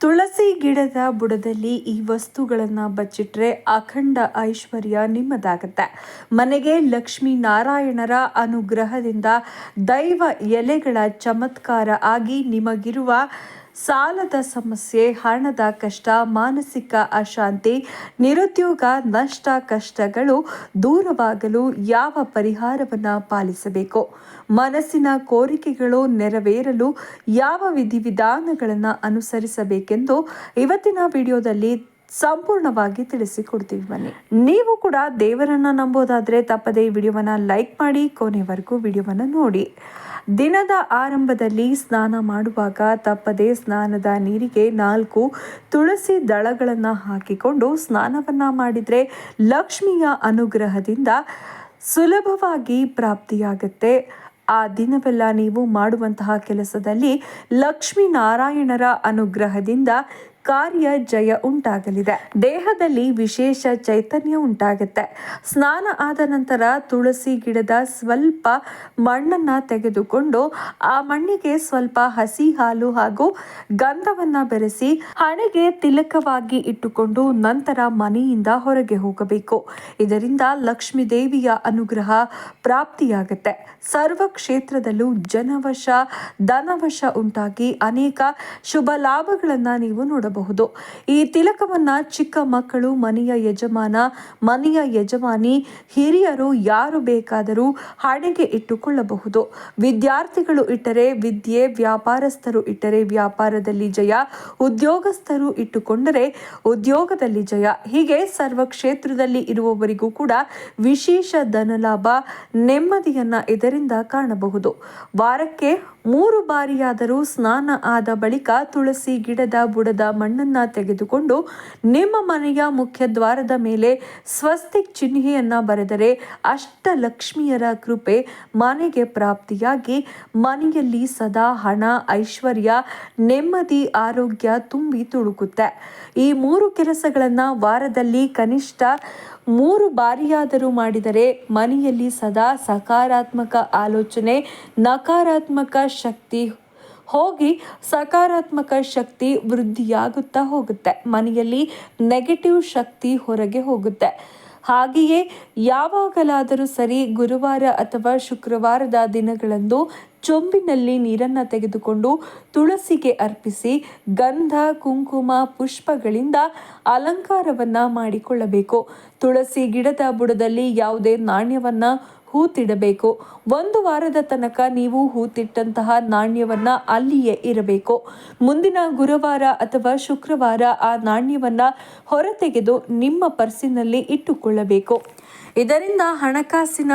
ತುಳಸಿ ಗಿಡದ ಬುಡದಲ್ಲಿ ಈ ವಸ್ತುಗಳನ್ನು ಬಚ್ಚಿಟ್ರೆ ಅಖಂಡ ಐಶ್ವರ್ಯ ನಿಮ್ಮದಾಗುತ್ತೆ. ಮನೆಗೆ ಲಕ್ಷ್ಮೀ ನಾರಾಯಣರ ಅನುಗ್ರಹದಿಂದ ದೈವ ಎಲೆಗಳ ಚಮತ್ಕಾರ ಆಗಿ ನಿಮಗಿರುವ ಸಾಲದ ಸಮಸ್ಯೆ, ಹಣದ ಕಷ್ಟ, ಮಾನಸಿಕ ಅಶಾಂತಿ, ನಿರುದ್ಯೋಗ, ನಷ್ಟ, ಕಷ್ಟಗಳು ದೂರವಾಗಲು ಯಾವ ಪರಿಹಾರವನ್ನು ಪಾಲಿಸಬೇಕು, ಮನಸ್ಸಿನ ಕೋರಿಕೆಗಳು ನೆರವೇರಲು ಯಾವ ವಿಧಿವಿಧಾನಗಳನ್ನು ಅನುಸರಿಸಬೇಕೆಂದು ಇವತ್ತಿನ ವಿಡಿಯೋದಲ್ಲಿ ಸಂಪೂರ್ಣವಾಗಿ ತಿಳಿಸಿಕೊಡ್ತೀವಿ. ಬನ್ನಿ, ನೀವು ಕೂಡ ದೇವರನ್ನ ನಂಬೋದಾದ್ರೆ ತಪ್ಪದೇ ಈ ವಿಡಿಯೋವನ್ನ ಲೈಕ್ ಮಾಡಿ ಕೊನೆವರೆಗೂ ವಿಡಿಯೋವನ್ನ ನೋಡಿ. ದಿನದ ಆರಂಭದಲ್ಲಿ ಸ್ನಾನ ಮಾಡುವಾಗ ತಪ್ಪದೇ ಸ್ನಾನದ ನೀರಿಗೆ 4 ತುಳಸಿ ದಳಗಳನ್ನು ಹಾಕಿಕೊಂಡು ಸ್ನಾನವನ್ನ ಮಾಡಿದರೆ ಲಕ್ಷ್ಮಿಯ ಅನುಗ್ರಹದಿಂದ ಸುಲಭವಾಗಿ ಪ್ರಾಪ್ತಿಯಾಗುತ್ತೆ. ಆ ದಿನವೆಲ್ಲ ನೀವು ಮಾಡುವಂತಹ ಕೆಲಸದಲ್ಲಿ ಲಕ್ಷ್ಮೀ ನಾರಾಯಣರ ಅನುಗ್ರಹದಿಂದ ಕಾರ್ಯ ಜಯ ಉಂಟಾಗಲಿದೆ. ದೇಹದಲ್ಲಿ ವಿಶೇಷ ಚೈತನ್ಯ ಉಂಟಾಗುತ್ತೆ. ಸ್ನಾನ ಆದ ನಂತರ ತುಳಸಿ ಗಿಡದ ಸ್ವಲ್ಪ ಮಣ್ಣನ್ನ ತೆಗೆದುಕೊಂಡು ಆ ಮಣ್ಣಿಗೆ ಸ್ವಲ್ಪ ಹಸಿ ಹಾಲು ಹಾಗೂ ಗಂಧವನ್ನ ಬೆರೆಸಿ ಹಣೆಗೆ ತಿಲಕವಾಗಿ ಇಟ್ಟುಕೊಂಡು ನಂತರ ಮನೆಯಿಂದ ಹೊರಗೆ ಹೋಗಬೇಕು. ಇದರಿಂದ ಲಕ್ಷ್ಮೀ ದೇವಿಯ ಅನುಗ್ರಹ ಪ್ರಾಪ್ತಿಯಾಗುತ್ತೆ. ಸರ್ವ ಕ್ಷೇತ್ರದಲ್ಲೂ ಜನವಶ ಧನವಶ ಉಂಟಾಗಿ ಅನೇಕ ಶುಭ ಲಾಭಗಳನ್ನ ನೀವು ನೋಡಬಹುದು. ಈ ತಿಲಕವನ್ನ ಚಿಕ್ಕ ಮಕ್ಕಳು, ಮನೆಯ ಯಜಮಾನ, ಮನೆಯ ಯಜಮಾನಿ, ಹಿರಿಯರು ಯಾರು ಬೇಕಾದರೂ ಹಣೆಗೆ ಇಟ್ಟುಕೊಳ್ಳಬಹುದು. ವಿದ್ಯಾರ್ಥಿಗಳು ಇಟ್ಟರೆ ವಿದ್ಯೆ, ವ್ಯಾಪಾರಸ್ಥರು ಇಟ್ಟರೆ ವ್ಯಾಪಾರದಲ್ಲಿ ಜಯ, ಉದ್ಯೋಗಸ್ಥರು ಇಟ್ಟುಕೊಂಡರೆ ಉದ್ಯೋಗದಲ್ಲಿ ಜಯ. ಹೀಗೆ ಸರ್ವ ಕ್ಷೇತ್ರದಲ್ಲಿ ಇರುವವರಿಗೂ ಕೂಡ ವಿಶೇಷ ಧನಲಾಭ, ನೆಮ್ಮದಿಯನ್ನ ಇದರಿಂದ ಕಾಣಬಹುದು. ವಾರಕ್ಕೆ 3 ಬಾರಿಯಾದರೂ ಸ್ನಾನ ಆದ ಬಳಿಕ ತುಳಸಿ ಗಿಡದ ಬುಡದ ಮಣ್ಣನ್ನ ತೆಗೆದುಕೊಂಡು ನಿಮ್ಮ ಮನೆಯ ಮುಖ್ಯ ದ್ವಾರದ ಮೇಲೆ ಸ್ವಸ್ತಿಕ್ ಚಿಹ್ನೆಯನ್ನ ಬರೆದರೆ ಅಷ್ಟಲಕ್ಷ್ಮಿಯರ ಕೃಪೆ ಮನೆಗೆ ಪ್ರಾಪ್ತಿಯಾಗಿ ಮನೆಯಲ್ಲಿ ಸದಾ ಹಣ, ಐಶ್ವರ್ಯ, ನೆಮ್ಮದಿ, ಆರೋಗ್ಯ ತುಂಬಿ ತುಳುಕುತ್ತೆ. ಈ 3 ಕೆಲಸಗಳನ್ನ ವಾರದಲ್ಲಿ ಕನಿಷ್ಠ 3 ಬಾರಿಯಾದರೂ ಮಾಡಿದರೆ ಮನೆಯಲ್ಲಿ ಸದಾ ಸಕಾರಾತ್ಮಕ ಆಲೋಚನೆ, ನಕಾರಾತ್ಮಕ ಶಕ್ತಿ ಹೋಗಿ ಸಕಾರಾತ್ಮಕ ಶಕ್ತಿ ವೃದ್ಧಿಯಾಗುತ್ತಾ ಹೋಗುತ್ತೆ. ಮನೆಯಲ್ಲಿ ನೆಗೆಟಿವ್ ಶಕ್ತಿ ಹೊರಗೆ ಹೋಗುತ್ತೆ. ಹಾಗೆಯೇ ಯಾವಾಗಲಾದರೂ ಸರಿ ಗುರುವಾರ ಅಥವಾ ಶುಕ್ರವಾರದ ದಿನಗಳಂದು ಚೊಂಬಿನಲ್ಲಿ ನೀರನ್ನು ತೆಗೆದುಕೊಂಡು ತುಳಸಿಗೆ ಅರ್ಪಿಸಿ ಗಂಧ, ಕುಂಕುಮ, ಪುಷ್ಪಗಳಿಂದ ಅಲಂಕಾರವನ್ನ ಮಾಡಿಕೊಳ್ಳಬೇಕು. ತುಳಸಿ ಗಿಡದ ಬುಡದಲ್ಲಿ ಯಾವುದೇ ನಾಣ್ಯವನ್ನ ಹೂತಿಡಬೇಕು. 1 ವಾರದ ತನಕ ನೀವು ಹೂತಿಟ್ಟಂತಹ ನಾಣ್ಯವನ್ನ ಅಲ್ಲಿಯೇ ಇರಬೇಕು. ಮುಂದಿನ ಗುರುವಾರ ಅಥವಾ ಶುಕ್ರವಾರ ಆ ನಾಣ್ಯವನ್ನ ಹೊರತೆಗೆದು ನಿಮ್ಮ ಪರ್ಸಿನಲ್ಲಿ ಇಟ್ಟುಕೊಳ್ಳಬೇಕು. ಇದರಿಂದ ಹಣಕಾಸಿನ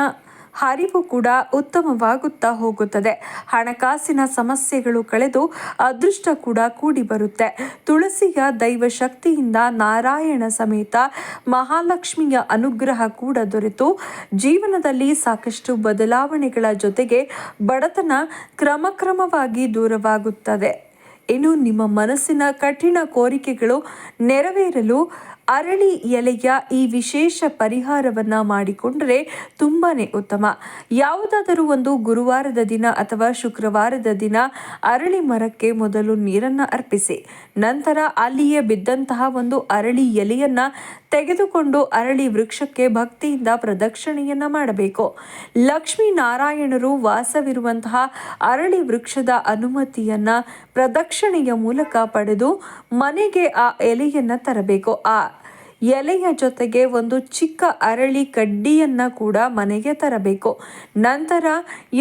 ಹರಿವು ಕೂಡ ಉತ್ತಮವಾಗುತ್ತಾ ಹೋಗುತ್ತದೆ. ಹಣಕಾಸಿನ ಸಮಸ್ಯೆಗಳು ಕಳೆದು ಅದೃಷ್ಟ ಕೂಡ ಕೂಡಿ ಬರುತ್ತೆ. ತುಳಸಿಯ ದೈವ ಶಕ್ತಿಯಿಂದ ನಾರಾಯಣ ಸಮೇತ ಮಹಾಲಕ್ಷ್ಮಿಯ ಅನುಗ್ರಹ ಕೂಡ ದೊರೆತು ಜೀವನದಲ್ಲಿ ಸಾಕಷ್ಟು ಬದಲಾವಣೆಗಳ ಜೊತೆಗೆ ಬಡತನ ಕ್ರಮಕ್ರಮವಾಗಿ ದೂರವಾಗುತ್ತದೆ. ಇನ್ನು ನಿಮ್ಮ ಮನಸ್ಸಿನ ಕಠಿಣ ಕೋರಿಕೆಗಳು ನೆರವೇರಲು ಅರಳಿ ಎಲೆಯ ಈ ವಿಶೇಷ ಪರಿಹಾರವನ್ನ ಮಾಡಿಕೊಂಡರೆ ತುಂಬಾನೇ ಉತ್ತಮ. ಯಾವುದಾದರೂ ಒಂದು ಗುರುವಾರದ ದಿನ ಅಥವಾ ಶುಕ್ರವಾರದ ದಿನ ಅರಳಿ ಮರಕ್ಕೆ ಮೊದಲು ನೀರನ್ನು ಅರ್ಪಿಸಿ. ನಂತರ ಅಲ್ಲಿಯೇ ಬಿದ್ದಂತಹ ಒಂದು ಅರಳಿ ಎಲೆಯನ್ನ ತೆಗೆದುಕೊಂಡು ಅರಳಿ ವೃಕ್ಷಕ್ಕೆ ಭಕ್ತಿಯಿಂದ ಪ್ರದಕ್ಷಿಣೆಯನ್ನ ಮಾಡಬೇಕು. ಲಕ್ಷ್ಮೀ ನಾರಾಯಣರು ವಾಸವಿರುವಂತಹ ಅರಳಿ ವೃಕ್ಷದ ಅನುಮತಿಯನ್ನ ಪ್ರದಕ್ಷಿಣೆಯ ಮೂಲಕ ಪಡೆದು ಮನೆಗೆ ಆ ಎಲೆಯನ್ನ ತರಬೇಕು. ಆ ಎಲೆಯ ಜೊತೆಗೆ ಒಂದು ಚಿಕ್ಕ ಅರಳಿ ಕಡ್ಡಿಯನ್ನ ಕೂಡ ಮನೆಗೆ ತರಬೇಕು. ನಂತರ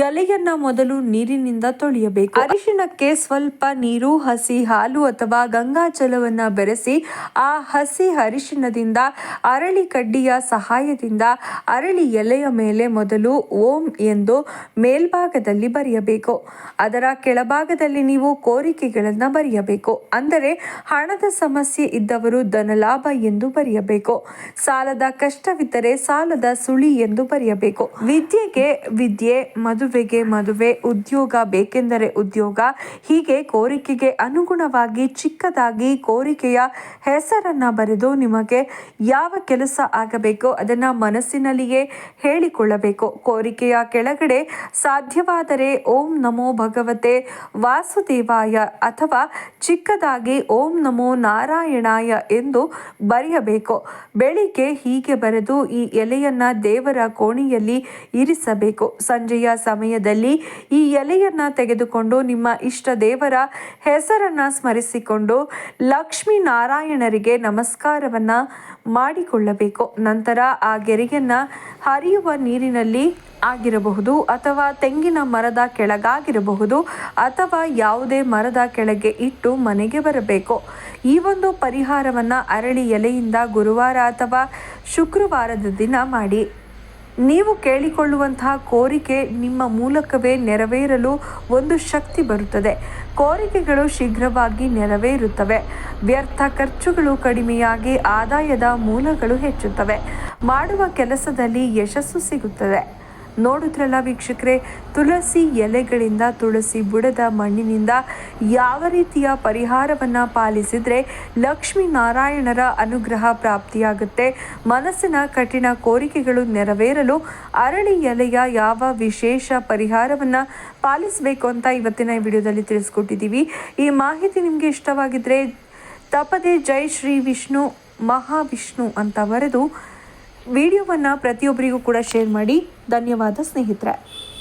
ಎಲೆಯನ್ನ ಮೊದಲು ನೀರಿನಿಂದ ತೊಳೆಯಬೇಕು. ಅರಿಶಿಣಕ್ಕೆ ಸ್ವಲ್ಪ ನೀರು, ಹಸಿ ಹಾಲು ಅಥವಾ ಗಂಗಾಜಲವನ್ನ ಬೆರೆಸಿ ಆ ಹಸಿ ಅರಿಶಿಣದಿಂದ ಅರಳಿ ಕಡ್ಡಿಯ ಸಹಾಯದಿಂದ ಅರಳಿ ಎಲೆಯ ಮೇಲೆ ಮೊದಲು ಓಂ ಎಂದು ಮೇಲ್ಭಾಗದಲ್ಲಿ ಬರೆಯಬೇಕು. ಅದರ ಕೆಳಭಾಗದಲ್ಲಿ ನೀವು ಕೋರಿಕೆಗಳನ್ನ ಬರೆಯಬೇಕು. ಅಂದರೆ ಹಣದ ಸಮಸ್ಯೆ ಇದ್ದವರು ಧನಲಾಭ ಎಂದು ಬರೆಯಬೇಕು. ಬರೆಯಬೇಕು. ಸಾಲದ ಕಷ್ಟವಿದ್ದರೆ ಸಾಲದ ಸುಳಿ ಎಂದು ಬರೆಯಬೇಕು. ವಿದ್ಯೆಗೆ ವಿದ್ಯೆ, ಮದುವೆಗೆ ಮದುವೆ, ಉದ್ಯೋಗ ಬೇಕೆಂದರೆ ಉದ್ಯೋಗ, ಹೀಗೆ ಕೋರಿಕೆಗೆ ಅನುಗುಣವಾಗಿ ಚಿಕ್ಕದಾಗಿ ಕೋರಿಕೆಯ ಹೆಸರನ್ನ ಬರೆದು ನಿಮಗೆ ಯಾವ ಕೆಲಸ ಆಗಬೇಕೋ ಅದನ್ನ ಮನಸ್ಸಿನಲ್ಲಿಯೇ ಹೇಳಿಕೊಳ್ಳಬೇಕು. ಕೋರಿಕೆಯ ಕೆಳಗಡೆ ಸಾಧ್ಯವಾದರೆ ಓಂ ನಮೋ ಭಗವತೆ ವಾಸುದೇವಾಯ ಅಥವಾ ಚಿಕ್ಕದಾಗಿ ಓಂ ನಮೋ ನಾರಾಯಣಾಯ ಎಂದು ಬರೆಯಬೇಕು. ಬೆಳಿಗ್ಗೆ ಹೀಗೆ ಬರೆದು ಈ ಎಲೆಯನ್ನ ದೇವರ ಕೋಣೆಯಲ್ಲಿ ಇರಿಸಬೇಕು. ಸಂಜೆಯ ಸಮಯದಲ್ಲಿ ಈ ಎಲೆಯನ್ನ ತೆಗೆದುಕೊಂಡು ನಿಮ್ಮ ಇಷ್ಟ ದೇವರ ಹೆಸರನ್ನ ಸ್ಮರಿಸಿಕೊಂಡು ಲಕ್ಷ್ಮೀ ನಾರಾಯಣರಿಗೆ ನಮಸ್ಕಾರವನ್ನ ಮಾಡಿಕೊಳ್ಳಬೇಕು. ನಂತರ ಆ ಗೆರೆಯನ್ನ ಹರಿಯುವ ನೀರಿನಲ್ಲಿ ಆಗಿರಬಹುದು ಅಥವಾ ತೆಂಗಿನ ಮರದ ಕೆಳಗಾಗಿರಬಹುದು ಅಥವಾ ಯಾವುದೇ ಮರದ ಕೆಳಗೆ ಇಟ್ಟು ಮನೆಗೆ ಬರಬೇಕು. ಈ ಒಂದು ಪರಿಹಾರವನ್ನ ಅರಳಿ ಎಲೆಯಿಂದ ಗುರುವಾರ ಅಥವಾ ಶುಕ್ರವಾರದ ದಿನ ಮಾಡಿ. ನೀವು ಕೇಳಿಕೊಳ್ಳುವಂತಹ ಕೋರಿಕೆ ನಿಮ್ಮ ಮೂಲಕವೇ ನೆರವೇರಲು ಒಂದು ಶಕ್ತಿ ಬರುತ್ತದೆ. ಕೋರಿಕೆಗಳು ಶೀಘ್ರವಾಗಿ ನೆರವೇರುತ್ತವೆ. ವ್ಯರ್ಥ ಖರ್ಚುಗಳು ಕಡಿಮೆಯಾಗಿ ಆದಾಯದ ಮೂಲಗಳು ಹೆಚ್ಚುತ್ತವೆ. ಮಾಡುವ ಕೆಲಸದಲ್ಲಿ ಯಶಸ್ಸು ಸಿಗುತ್ತದೆ. ನೋಡಿದ್ರಲ್ಲ ವೀಕ್ಷಕರೇ, ತುಳಸಿ ಎಲೆಗಳಿಂದ, ತುಳಸಿ ಬುಡದ ಮಣ್ಣಿನಿಂದ ಯಾವ ರೀತಿಯ ಪರಿಹಾರವನ್ನು ಪಾಲಿಸಿದರೆ ಲಕ್ಷ್ಮೀ ನಾರಾಯಣರ ಅನುಗ್ರಹ ಪ್ರಾಪ್ತಿಯಾಗುತ್ತೆ. ಮನಸ್ಸಿನ ಕಠಿಣ ಕೋರಿಕೆಗಳು ನೆರವೇರಲು ಅರಳಿ ಎಲೆಯ ಯಾವ ವಿಶೇಷ ಪರಿಹಾರವನ್ನು ಪಾಲಿಸಬೇಕು ಅಂತ ಇವತ್ತಿನ ಈ ವಿಡಿಯೋದಲ್ಲಿ ತಿಳಿಸ್ಕೊಟ್ಟಿದ್ದೀವಿ. ಈ ಮಾಹಿತಿ ನಿಮಗೆ ಇಷ್ಟವಾಗಿದ್ದರೆ ತಪ್ಪದೆ ಜೈ ಶ್ರೀ ವಿಷ್ಣು ಮಹಾವಿಷ್ಣು ಅಂತ ಬರೆದು ವಿಡಿಯೋವನ್ನು ಪ್ರತಿಯೊಬ್ಬರಿಗೂ ಕೂಡ ಶೇರ್ ಮಾಡಿ. ಧನ್ಯವಾದ ಸ್ನೇಹಿತರೆ.